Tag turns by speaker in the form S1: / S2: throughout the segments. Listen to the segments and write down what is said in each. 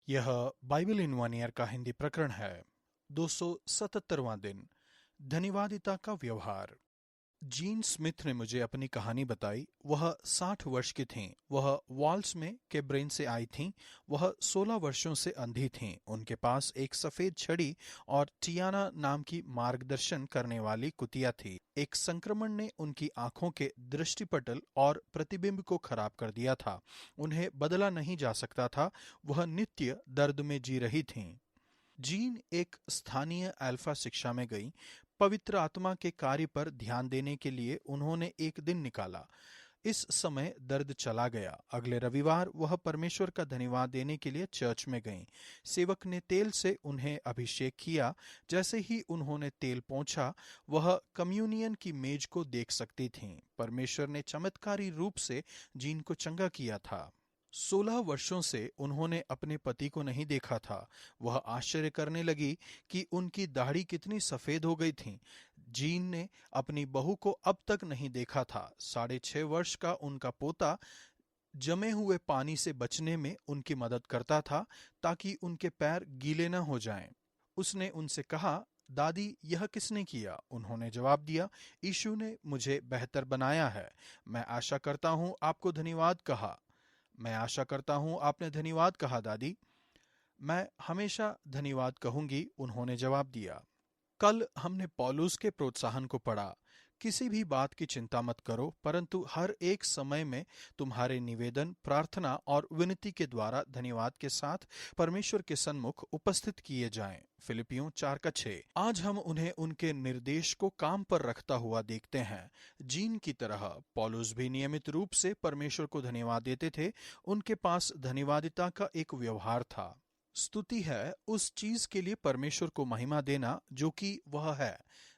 S1: यह Bible in one year का हिंदी प्रकरण है। 277वां दिन। धन्यवादिता का व्यवहार। जीन स्मिथ ने मुझे अपनी कहानी बताई। वह 60 वर्ष की थीं। वह वॉल्स में केब्रेन से आई थीं। वह 16 वर्षों से अंधी थीं। उनके पास एक सफेद छड़ी और टियाना नाम की मार्गदर्शन करने वाली कुतिया थी। एक संक्रमण ने उनकी आंखों के दृष्टिपटल और प्रतिबिंब को खराब कर दिया था। उन्हें बदला नहीं जा सकता था। वह नित्य दर्द में जी रही थीं। जीन एक स्थानीय अल्फा शिक्षा में गई। पवित्र आत्मा के कार्य पर ध्यान देने के लिए उन्होंने एक दिन निकाला। इस समय दर्द चला गया। अगले रविवार वह परमेश्वर का धन्यवाद देने के लिए चर्च में गईं। सेवक ने तेल से उन्हें अभिषेक किया। जैसे ही उन्होंने तेल पोंछा, वह कम्युनियन की मेज को देख सकती थीं। परमेश्वर ने चमत्कारी रूप से जीन को चंगा किया था। 16 वर्षों से उन्होंने अपने पति को नहीं देखा था। वह आश्चर्य करने लगी कि उनकी दाढ़ी कितनी सफेद हो गई थी। जीन ने अपनी बहू को अब तक नहीं देखा था। 6.5 वर्ष का उनका पोता जमे हुए पानी से बचने में उनकी मदद करता था ताकि उनके पैर गीले न हो जाएं। उसने उनसे कहा, दादी, यह किसने किया? उन्होंने जवाब दिया, यीशु ने मुझे बेहतर बनाया है। मैं आशा करता हूं आपको धन्यवाद कहा। मैं आशा करता हूं आपने धन्यवाद कहा, दादी। मैं हमेशा धन्यवाद कहूंगी, उन्होंने जवाब दिया। कल हमने पौलुस के प्रोत्साहन को पढ़ा। किसी भी बात की चिंता मत करो, परंतु हर एक समय में तुम्हारे निवेदन, प्रार्थना और विनती के द्वारा धन्यवाद के साथ परमेश्वर के सन्मुख उपस्थित किए जाएं। फिलिपियों 4:6। आज हम उन्हें उनके निर्देश को काम पर रखता हुआ देखते हैं। जीन की तरह पौलुस भी नियमित रूप से परमेश्वर को धन्यवाद देते थे। उनके पास धन्यवादिता का एक व्यवहार था। स्तुति है उस चीज के लिए परमेश्वर को महिमा देना जो कि वह है।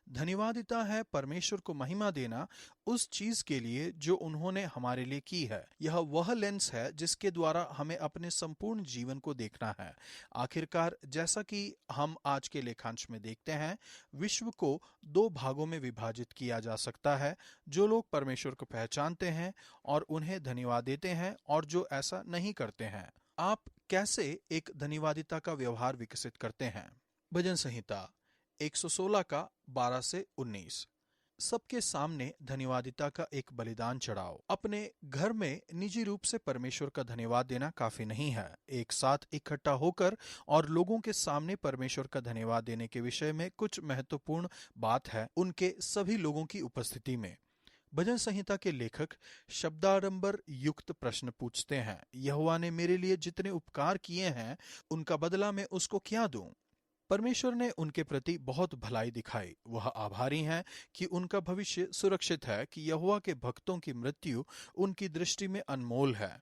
S1: धन्यवादिता है परमेश्वर को महिमा देना उस चीज के लिए जो उन्होंने हमारे लिए की है। यह वह लेंस है जिसके द्वारा हमें अपने संपूर्ण जीवन को देखना है। आखिरकार, जैसा कि हम आज के लेखांश में देखते हैं, विश्व को 2 भागों में विभाजित किया जा सकता है। जो लोग परमेश्वर को पहचानते हैं और उन्हें धन्यवाद देते हैं, और जो ऐसा नहीं करते हैं। आप कैसे एक धन्यवादिता का व्यवहार विकसित करते हैं? भजन संहिता 116 का 12 से 19। सबके सामने धन्यवादिता का एक बलिदान चढ़ाओ। अपने घर में निजी रूप से परमेश्वर का धन्यवाद देना काफी नहीं है। एक साथ इकट्ठा होकर और लोगों के सामने परमेश्वर का धन्यवाद देने के विषय में कुछ महत्वपूर्ण बात है, उनके सभी लोगों की उपस्थिति में। भजन संहिता के लेखक शब्दाडंबर युक्त प्रश्न पूछते हैं, यहोवा ने मेरे लिए जितने उपकार किए हैं, उनका बदला मैं उसको क्या दूं? परमेश्वर ने उनके प्रति बहुत भलाई दिखाई। वह आभारी हैं कि उनका भविष्य सुरक्षित है, कि यहोवा के भक्तों की मृत्यु उनकी दृष्टि में अनमोल है।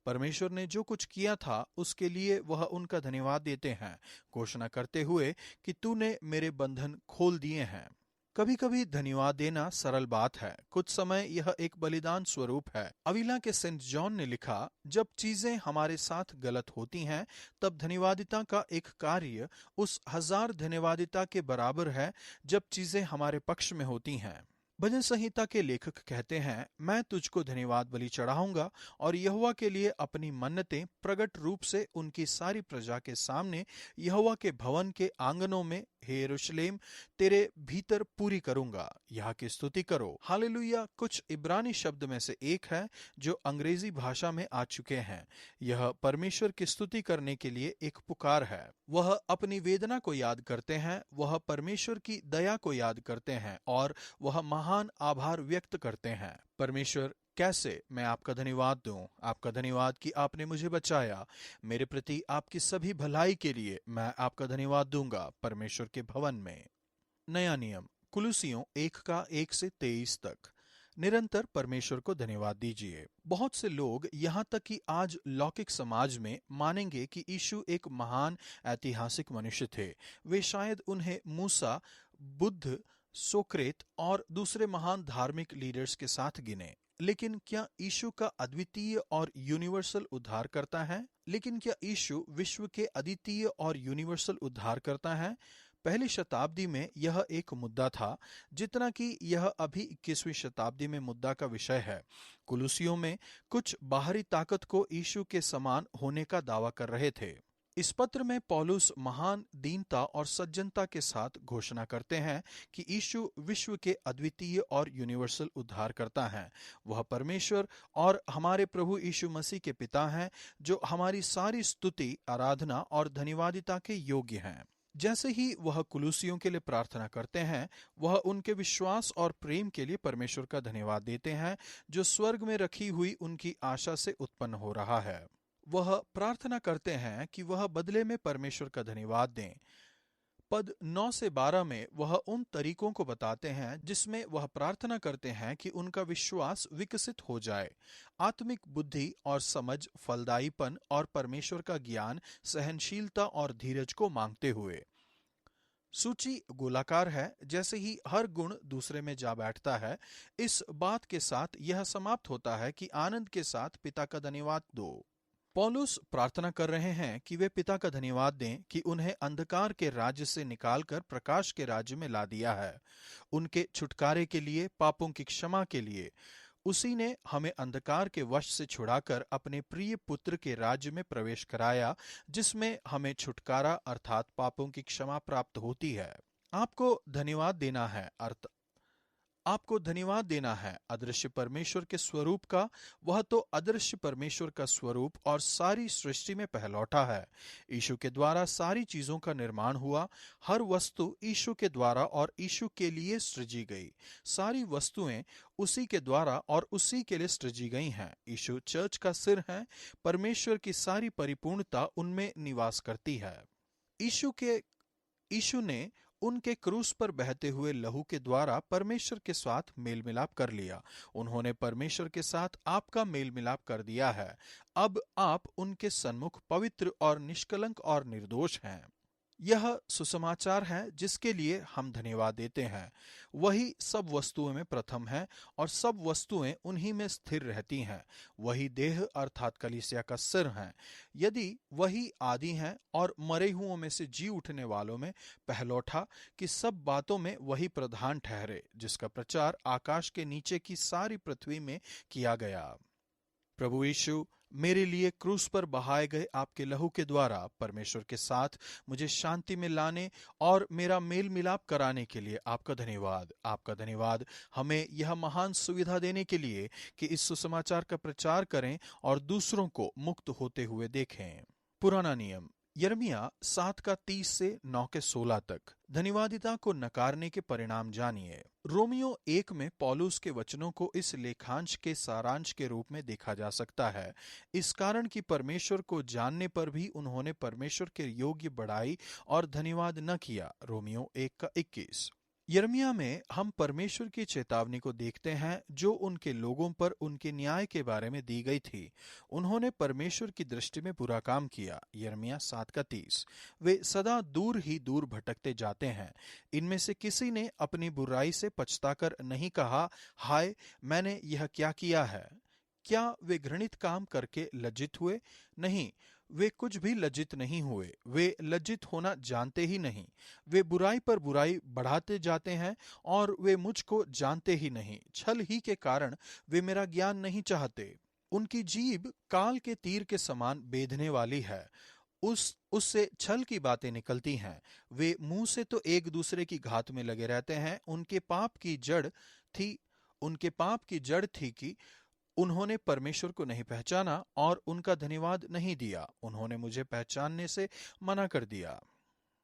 S1: परमेश्वर ने जो कुछ किया था उसके लिए वह उनका धन्यवाद देते हैं, घोषणा करते हुए कि तूने मेरे बंधन खोल दिए हैं। कभी कभी धन्यवाद देना सरल बात है, कुछ समय यह एक बलिदान स्वरूप है। अविला के सेंट जॉन ने लिखा, जब चीजें हमारे साथ गलत होती हैं, तब धन्यवादिता का एक कार्य उस 1000 धन्यवादिता के बराबर है जब चीजें हमारे पक्ष में होती हैं। भजन संहिता के लेखक कहते हैं, मैं तुझको धन्यवाद बलि चढ़ाऊंगा और यहोवा के लिए अपनी मन्नतें प्रकट रूप से उनकी सारी प्रजा के सामने यहोवा के भवन के आंगनों में, हे यरूशलेम, तेरे भीतर पूरी करूंगा। यहाँ की स्तुति करो। हालेलुया कुछ इब्रानी शब्द में से एक है जो अंग्रेजी भाषा में आ चुके हैं। यह परमेश्वर की स्तुति करने के लिए एक पुकार है। वह अपनी वेदना को याद करते हैं, वह परमेश्वर की दया को याद करते हैं और वह महान आभार व्यक्त करते हैं। परमेश्वर, कैसे मैं आपका धन्यवाद दूं? आपका धन्यवाद कि आपने मुझे बचाया। मेरे प्रति आपकी सभी भलाई के लिए मैं आपका धन्यवाद दूंगा। परमेश्वर के भवन में। नया नियम कुलुसियों 1 का 1 से 23 तक। निरंतर परमेश्वर को धन्यवाद दीजिए। बहुत से लोग, यहाँ तक कि आज लौकिक समाज में, मानेंगे कि यीशु एक महान ऐतिहासिक मनुष्य थे। वे शायद उन्हें मूसा, बुद्ध, सोक्रेत और दूसरे महान धार्मिक लीडर्स के साथ गिने। लेकिन क्या यीशु का अद्वितीय और यूनिवर्सल उद्धार करता है? लेकिन क्या यीशु विश्व के अद्वितीय और यूनिवर्सल उद्धार करता है? पहली शताब्दी में यह एक मुद्दा था, जितना कि यह अभी 21वीं शताब्दी में मुद्दा का विषय है। कुलुसियों में कुछ बाहरी ताकत को यीशु के समान होने का दावा कर रहे थे। इस पत्र में पौलुस महान दीनता और सज्जनता के साथ घोषणा करते हैं कि यीशु विश्व के अद्वितीय और यूनिवर्सल उद्धारकर्ता हैं। वह परमेश्वर और हमारे प्रभु यीशु मसीह के पिता हैं, जो हमारी सारी स्तुति, आराधना और धन्यवादिता के योग्य हैं। जैसे ही वह कुलूसियों के लिए प्रार्थना करते हैं, वह उनके विश्वास और प्रेम के लिए परमेश्वर का धन्यवाद देते हैं, जो स्वर्ग में रखी हुई उनकी आशा से उत्पन्न हो रहा है। वह प्रार्थना करते हैं कि वह बदले में परमेश्वर का धन्यवाद दें। पद 9 से 12 में वह उन तरीकों को बताते हैं जिसमें वह प्रार्थना करते हैं कि उनका विश्वास विकसित हो जाए। आत्मिक बुद्धि और समझ, फलदायीपन और परमेश्वर का ज्ञान, सहनशीलता और धीरज को मांगते हुए। सूची गोलाकार है। जैसे ही हर गुण दूसरे में जा बैठता है, इस बात के साथ यह समाप्त होता है कि आनंद के साथ पिता का धन्यवाद दो। पौलुस प्रार्थना कर रहे हैं कि वे पिता का धन्यवाद दें कि उन्हें अंधकार के राज्य से निकालकर प्रकाश के राज्य में ला दिया है। उनके छुटकारे के लिए, पापों की क्षमा के लिए उसी ने हमें अंधकार के वश से छुड़ाकर अपने प्रिय पुत्र के राज्य में प्रवेश कराया, जिसमें हमें छुटकारा अर्थात पापों की क्षमा प्राप्त होती है। आपको धन्यवाद देना है अदृश्य परमेश्वर के स्वरूप का। वह तो अदृश्य परमेश्वर का स्वरूप और सारी सृष्टि में पहलौठा है। यीशु के द्वारा सारी चीजों का निर्माण हुआ। हर वस्तु यीशु के द्वारा और यीशु के लिए सृजी गई। सारी वस्तुएं उसी के द्वारा और उसी के लिए सृजी गई हैं। यीशु चर्च का सिर है। परमेश्वर की सारी परिपूर्णता उनमें निवास करती है। यीशु ने उनके क्रूस पर बहते हुए लहू के द्वारा परमेश्वर के साथ मेल मिलाप कर लिया। उन्होंने परमेश्वर के साथ आपका मेल मिलाप कर दिया है। अब आप उनके सन्मुख पवित्र और निष्कलंक और निर्दोष हैं। यह सुसमाचार है जिसके लिए हम धन्यवाद देते हैं। वही सब वस्तुओं में प्रथम है और सब वस्तुएं उन्हीं में स्थिर रहती हैं। वही देह अर्थात कलीसिया का सिर है। यदि वही आदि हैं और मरे हुओं में से जी उठने वालों में पहलौठा, कि सब बातों में वही प्रधान ठहरे, जिसका प्रचार आकाश के नीचे की सारी पृथ्वी में किया गया। प्रभु यीशु, मेरे लिए क्रूस पर बहाए गए आपके लहू के द्वारा परमेश्वर के साथ मुझे शांति में लाने और मेरा मेल मिलाप कराने के लिए आपका धन्यवाद हमें यह महान सुविधा देने के लिए कि इस सुसमाचार का प्रचार करें और दूसरों को मुक्त होते हुए देखें। पुराना नियम यिर्मयाह 7 का 30 से 9 के 16 तक। धन्यवादिता को नकारने के परिणाम जानिए। रोमियो 1 में पौलुस के वचनों को इस लेखांश के सारांश के रूप में देखा जा सकता है। इस कारण कि परमेश्वर को जानने पर भी उन्होंने परमेश्वर के योग्य बड़ाई और धन्यवाद न किया। रोमियो 1 का 21। यिर्मयाह में हम परमेश्वर की चेतावनी को देखते हैं जो उनके लोगों पर उनके न्याय के बारे में दी गई थी। उन्होंने परमेश्वर की दृष्टि में बुरा काम किया। यिर्मयाह 7 का 30। वे सदा दूर ही दूर भटकते जाते हैं। इनमें से किसी ने अपनी बुराई से पछताकर नहीं कहा, हाय मैंने यह क्या किया है। क्या वे घृणित काम करके लज्जित हुए? नहीं, वे कुछ भी लज्जित नहीं हुए। वे लज्जित होना जानते ही नहीं। वे बुराई पर बुराई बढ़ाते जाते हैं और वे मुझको जानते ही नहीं। छल ही के कारण वे मेरा ज्ञान नहीं चाहते। उनकी जीभ काल के तीर के समान बेधने वाली है। उससे छल की बातें निकलती हैं। वे मुंह से तो एक दूसरे की घात में लगे रहते हैं। उनके पाप की जड़ थी कि उन्होंने परमेश्वर को नहीं पहचाना और उनका धन्यवाद नहीं दिया। उन्होंने मुझे पहचानने से मना कर दिया।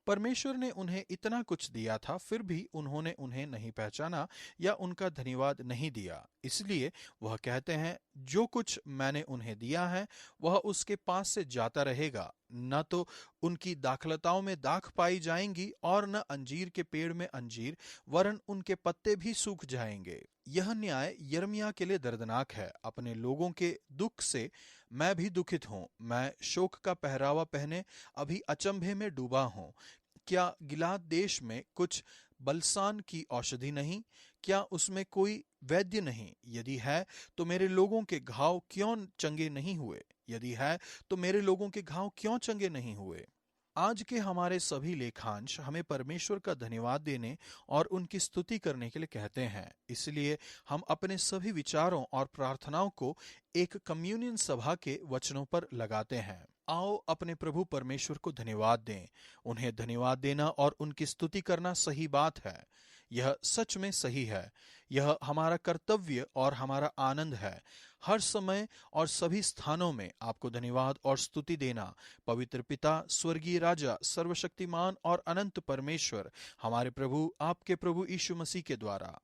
S1: परमेश्वर ने उन्हें इतना कुछ दिया था, फिर भी उन्होंने उन्हें नहीं पहचाना या उनका धन्यवाद नहीं दिया। इसलिए वह कहते हैं, जो कुछ मैंने उन्हें दिया है वह उसके पास से जाता रहेगा। न तो उनकी दाखलताओं में दाख पाई जाएंगी और न अंजीर के पेड़ में अंजीर, वरन उनके पत्ते भी सूख जाएंगे। यह न्याय यिर्मयाह के लिए दर्दनाक है। अपने लोगों के दुख से मैं भी दुखित हूँ। मैं शोक का पहरावा पहने अभी अचंभे में डूबा हूँ। क्या गिलाद देश में कुछ बलसान की औषधि नहीं? क्या उसमें कोई वैद्य नहीं? यदि है तो मेरे लोगों के घाव क्यों चंगे नहीं हुए? आज के हमारे सभी लेखांश हमें परमेश्वर का धन्यवाद देने और उनकी स्तुति करने के लिए कहते हैं। इसलिए हम अपने सभी विचारों और प्रार्थनाओं को एक कम्युनियन सभा के वचनों पर लगाते हैं। आओ अपने प्रभु परमेश्वर को धन्यवाद दें। उन्हें धन्यवाद देना और उनकी स्तुति करना सही बात है। यह सच में सही है। यह हमारा कर्तव्य और हमारा आनंद है। हर समय और सभी स्थानों में आपको धन्यवाद और स्तुति देना। पवित्र पिता, स्वर्गीय राजा, सर्वशक्तिमान और अनंत परमेश्वर, हमारे प्रभु, आपके प्रभु यीशु मसीह के द्वारा।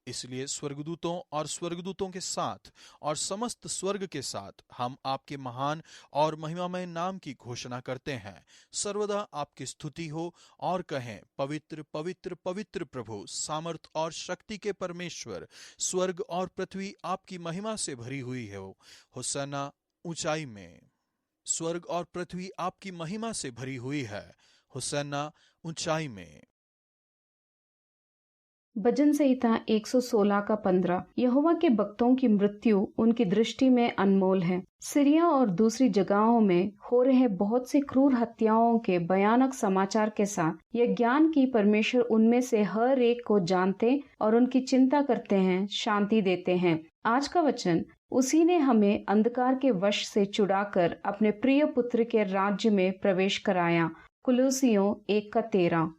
S1: इसलिए स्वर्गदूतों और स्वर्गदूतों के साथ और समस्त स्वर्ग के साथ हम आपके महान और महिमामय नाम की घोषणा करते हैं। सर्वदा आपकी स्तुति हो और कहें, पवित्र पवित्र पवित्र प्रभु, सामर्थ और शक्ति के परमेश्वर, स्वर्ग और पृथ्वी आपकी महिमा से भरी हुई हो। होसन्ना ऊंचाई में। स्वर्ग और पृथ्वी आपकी महिमा से भरी हुई है। होसन्ना ऊंचाई में।
S2: भजन संहिता 116 का 15। यहोवा के भक्तों की मृत्यु उनकी दृष्टि में अनमोल है। सीरिया और दूसरी जगहों में हो रहे बहुत सी क्रूर हत्याओं के भयानक समाचार के साथ यह ज्ञान की परमेश्वर उनमें से हर एक को जानते और उनकी चिंता करते हैं, शांति देते हैं। आज का वचन, उसी ने हमें अंधकार के वश से छुड़ाकर अपने प्रिय पुत्र के राज्य में प्रवेश कराया। कुलुसियों 1 का 13।